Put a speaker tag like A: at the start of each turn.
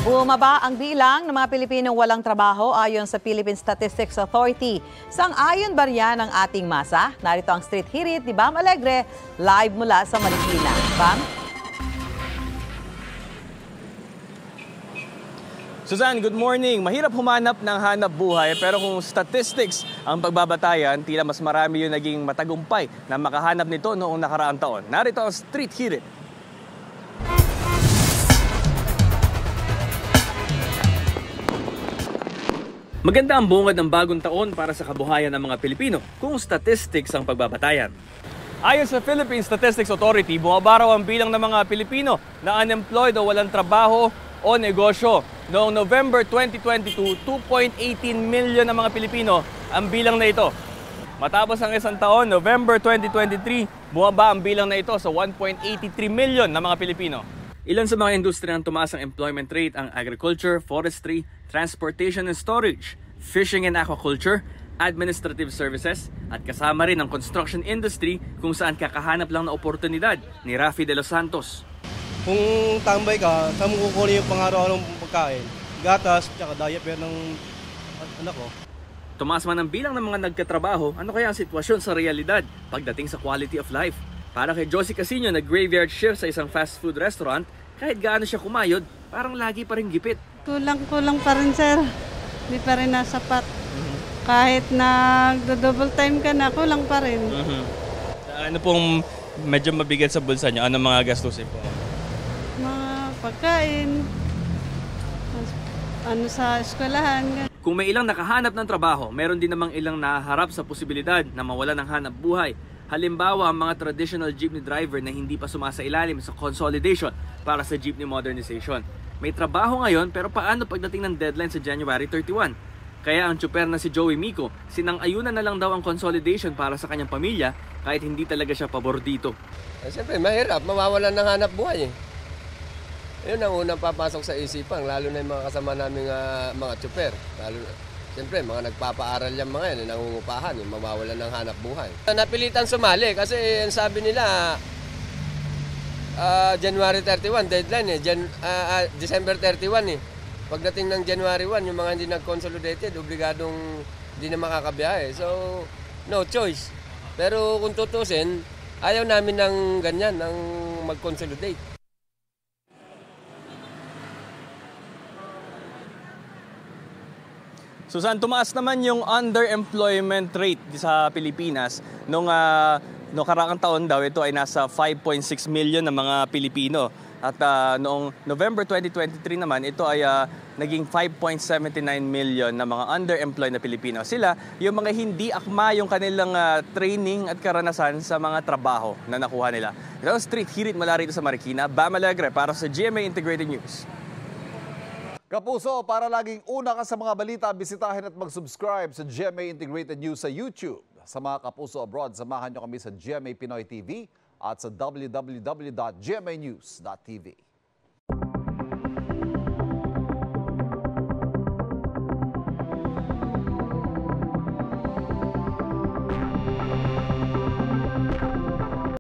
A: Bumaba ang bilang ng mga Pilipinong walang trabaho ayon sa Philippine Statistics Authority. Sang-ayon ba riyan ang ating masa? Narito ang Street Hirit ni Bam Alegre, live mula sa Marikina. Bam?
B: Suzanne, good morning. Mahirap humanap ng hanap buhay pero kung statistics ang pagbabatayan, tila mas marami yung naging matagumpay na makahanap nito noong nakaraang taon. Narito ang Street Hirit. Maganda ang bungad ng bagong taon para sa kabuhayan ng mga Pilipino kung statistics ang pagbabatayan. Ayon sa Philippine Statistics Authority, bumaba raw ang bilang ng mga Pilipino na unemployed o walang trabaho o negosyo. Noong November 2022, 2.18 million ng mga Pilipino ang bilang na ito. Matapos ang isang taon, November 2023, bumaba ang bilang na ito sa 1.83 million ng mga Pilipino. Ilan sa mga industriya ang tumaas ang employment rate ang agriculture, forestry, transportation and storage, fishing and aquaculture, administrative services, at kasama rin ang construction industry kung saan kakahanap lang na oportunidad ni Rafi de los Santos.
C: Kung tambay ka, saan mo kukunin yung pang-araw-araw pagkain? Gatas, tsaka diaper ng anak ko.
B: Tumaas man ang bilang ng mga nagkatrabaho, ano kaya ang sitwasyon sa realidad pagdating sa quality of life? Para kay Josie Casino na graveyard shift sa isang fast food restaurant, kahit gaano siya kumayod, parang lagi pa rin gipit.
D: Kulang pa rin, sir. Hindi pa rin nasapat. Kahit nagdo-double time ka na, kulang pa rin.
B: Ano pong medyo mabigat sa bulsa niyo? Ano mga gastusin po?
D: Mga pagkain, ano sa eskwelahan.
B: Kung may ilang nakahanap ng trabaho, meron din namang ilang nahaharap sa posibilidad na mawalan ng hanap buhay. Halimbawa, ang mga traditional jeepney driver na hindi pa sumasailalim sa consolidation para sa jeepney modernization. May trabaho ngayon pero paano pagdating ng deadline sa January 31? Kaya ang tsuper na si Joey Mico, sinang-ayunan na lang daw ang consolidation para sa kanyang pamilya kahit hindi talaga siya pabor dito.
E: Siyempre, mahirap. Mawawalan ng hanap buhay. Yun ang unang papasok sa isipan, lalo na yung mga kasama naming mga tsuper. Siyempre, mga nagpapaaral yung mga yan, nangungupahan, yung mawawalan ng hanap buhay. Napilitan sumali kasi ang sabi nila, January 31, deadline December 31 eh. Pagdating ng January 1, yung mga hindi nag-consolidated, obligadong hindi na makakabiyahe. So, no choice. Pero kung tutusin, ayaw namin ng ganyan, ng mag-consolidate.
B: Susan, tumaas naman yung underemployment rate sa Pilipinas. Noong karaang taon daw, ito ay nasa 5.6 million ng mga Pilipino. At noong November 2023 naman, ito ay naging 5.79 million na mga underemployed na Pilipino. Sila, yung mga hindi akma yung kanilang training at karanasan sa mga trabaho na nakuha nila. Ito ang Street Hirit mula rito sa Marikina. Bam Alegre para sa GMA Integrated News.
F: Kapuso, para laging una ka sa mga balita, bisitahin at mag-subscribe sa GMA Integrated News sa YouTube. Sa mga kapuso abroad, samahan nyo kami sa GMA Pinoy TV at sa www.gmanews.tv.